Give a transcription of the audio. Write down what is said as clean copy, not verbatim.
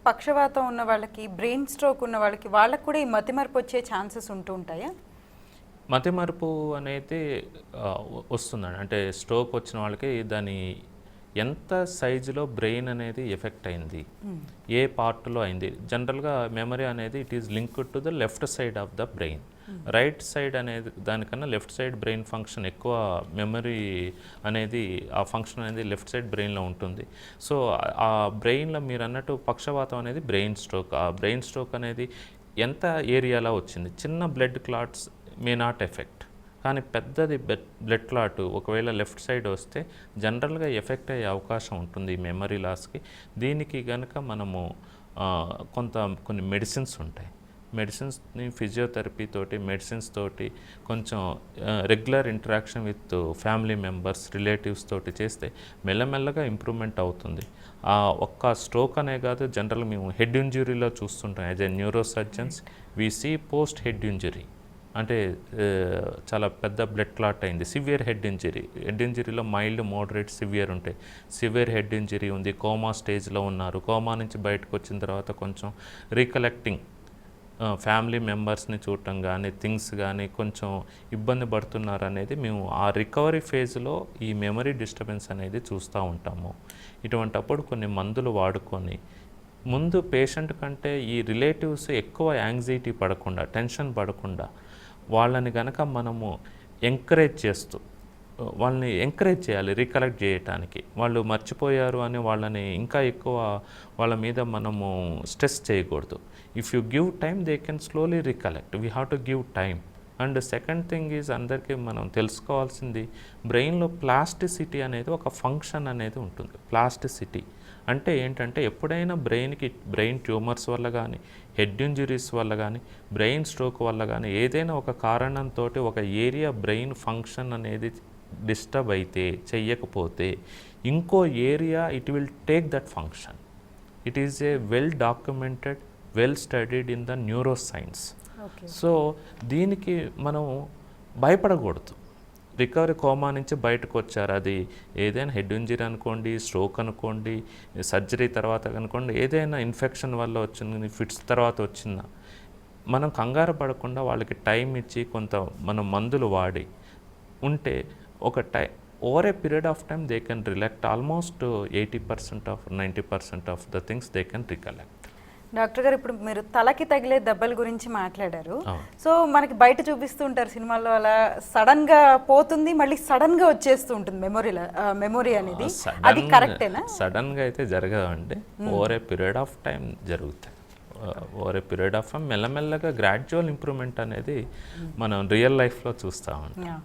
పక్షవాతం ఉన్న వాళ్ళకి, బ్రెయిన్ స్ట్రోక్ ఉన్న వాళ్ళకి, వాళ్ళకి కూడా ఈ మతిమరుపు వచ్చే ఛాన్సెస్ ఉంటూ ఉంటాయా? మతిమరుపు అనేది వస్తుందండి. అంటే స్ట్రోక్ వచ్చిన వాళ్ళకి దాని ఎంత సైజులో బ్రెయిన్ అనేది ఎఫెక్ట్ అయింది, ఏ పార్ట్లో అయింది. జనరల్గా మెమరీ అనేది it is linked to the left side of the brain. Right side అనేది దానికన్నా లెఫ్ట్ సైడ్ బ్రెయిన్ ఫంక్షన్ ఎక్కువ, మెమరీ అనేది ఆ ఫంక్షన్ అనేది లెఫ్ట్ సైడ్ బ్రెయిన్లో ఉంటుంది. సో ఆ బ్రెయిన్లో మీరు అన్నట్టు పక్షవాతం అనేది బ్రెయిన్ స్ట్రోక్. ఆ బ్రెయిన్ స్ట్రోక్ అనేది ఎంత ఏరియాలో వచ్చింది, చిన్న blood clots may not effect, కానీ పెద్దది బ్లడ్ క్లాట్ ఒకవేళ లెఫ్ట్ సైడ్ వస్తే జనరల్గా ఎఫెక్ట్ అయ్యే అవకాశం ఉంటుంది ఈ మెమరీ లాస్కి. దీనికి కనుక మనము కొన్ని మెడిసిన్స్ ఉంటాయి. మెడిసిన్స్ని ఫిజియోథెరపీ తోటి, మెడిసిన్స్ తోటి కొంచెం regular interaction with family members, relatives తోటి చేస్తే మెల్లమెల్లగా ఇంప్రూవ్మెంట్ అవుతుంది. ఒక్క స్ట్రోక్ అనే కాదు, జనరల్గా మేము హెడ్ ఇంజురీలో చూస్తుంటాం. As a neurosurgeons we see post head injury, అంటే చాలా పెద్ద బ్లడ్ క్లాట్ అయింది, సివియర్ హెడ్ ఇంజరీ. హెడ్ ఇంజరీలో మైల్డ్, మోడరేట్, సివియర్ ఉంటాయి. సివియర్ హెడ్ ఇంజరీ ఉంది, కోమా స్టేజ్లో ఉన్నారు, కోమా నుంచి బయటకు వచ్చిన తర్వాత కొంచెం రీకలెక్టింగ్, ఫ్యామిలీ మెంబర్స్ని చూడటం కానీ, థింగ్స్ కానీ కొంచెం ఇబ్బంది పడుతున్నారు అనేది మేము ఆ రికవరీ ఫేజ్లో ఈ మెమరీ డిస్టర్బెన్స్ అనేది చూస్తూ ఉంటాము. ఇటువంటప్పుడు కొన్ని మందులు వాడుకొని ముందు పేషెంట్ కంటే ఈ రిలేటివ్స్ ఎక్కువ యాంగ్జైటీ పడకుండా, టెన్షన్ పడకుండా వాళ్ళని కనుక మనము ఎంకరేజ్ చేస్తూ, వాళ్ళని ఎంకరేజ్ చేయాలి రీకలెక్ట్ చేయటానికి. వాళ్ళు మర్చిపోయారు అని వాళ్ళని ఇంకా ఎక్కువ వాళ్ళ మీద మనము స్ట్రెస్ చేయకూడదు. If you give time they can slowly recollect. We have to give time. And second thing is, అందరికీ మనం తెలుసుకోవాల్సింది, బ్రెయిన్లో ప్లాస్టిసిటీ అనేది ఒక ఫంక్షన్ అనేది ఉంటుంది. ప్లాస్టిసిటీ అంటే ఏంటంటే ఎప్పుడైనా బ్రెయిన్ ట్యూమర్స్ వల్ల కానీ, హెడ్ ఇంజురీస్ వల్ల కానీ, బ్రెయిన్ స్ట్రోక్ వల్ల కానీ ఏదైనా ఒక కారణంతో ఒక ఏరియా బ్రెయిన్ ఫంక్షన్ అనేది డిస్టర్బ్ అయితే, చెయ్యకపోతే ఇంకో area it will take that function. It is a well documented, well studied in the neuro science. So దీనికి మనం భయపడకూడదు. రికవరీ కోమా నుంచి బయటకు వచ్చారు, అది ఏదైనా హెడ్ ఇంజరీ అనుకోండి, స్ట్రోక్ అనుకోండి, సర్జరీ తర్వాత అనుకోండి, ఏదైనా ఇన్ఫెక్షన్ వల్ల వచ్చింది, ఫిట్స్ తర్వాత వచ్చిందా, మనం కంగారు పడకుండా వాళ్ళకి టైం ఇచ్చి కొంత మనం మందులు వాడి ఉంటే over a period of time they can recollect almost 80% of 90% of the things they can recollect. Doctor గారు, ఇప్పుడు మీరు తలకి తగిలే దెబ్బల గురించి మాట్లాడారు. సో మనకి బయట చూపిస్తూ ఉంటారు సినిమాల్లో, అలా సడన్ గా పోతుంది, మళ్ళీ సడన్ గా వచ్చేస్తూ ఉంటుంది మెమొరీ అనేది. అది కరెక్టేనా? సడన్ గా అయితే జరగదండి, over a period of time జరుగుతాయి. Over a period of time మెల్లమెల్లగా గ్రాడ్యువల్ ఇంప్రూవ్మెంట్ అనేది మనం రియల్ లైఫ్లో చూస్తూ ఉంటాం.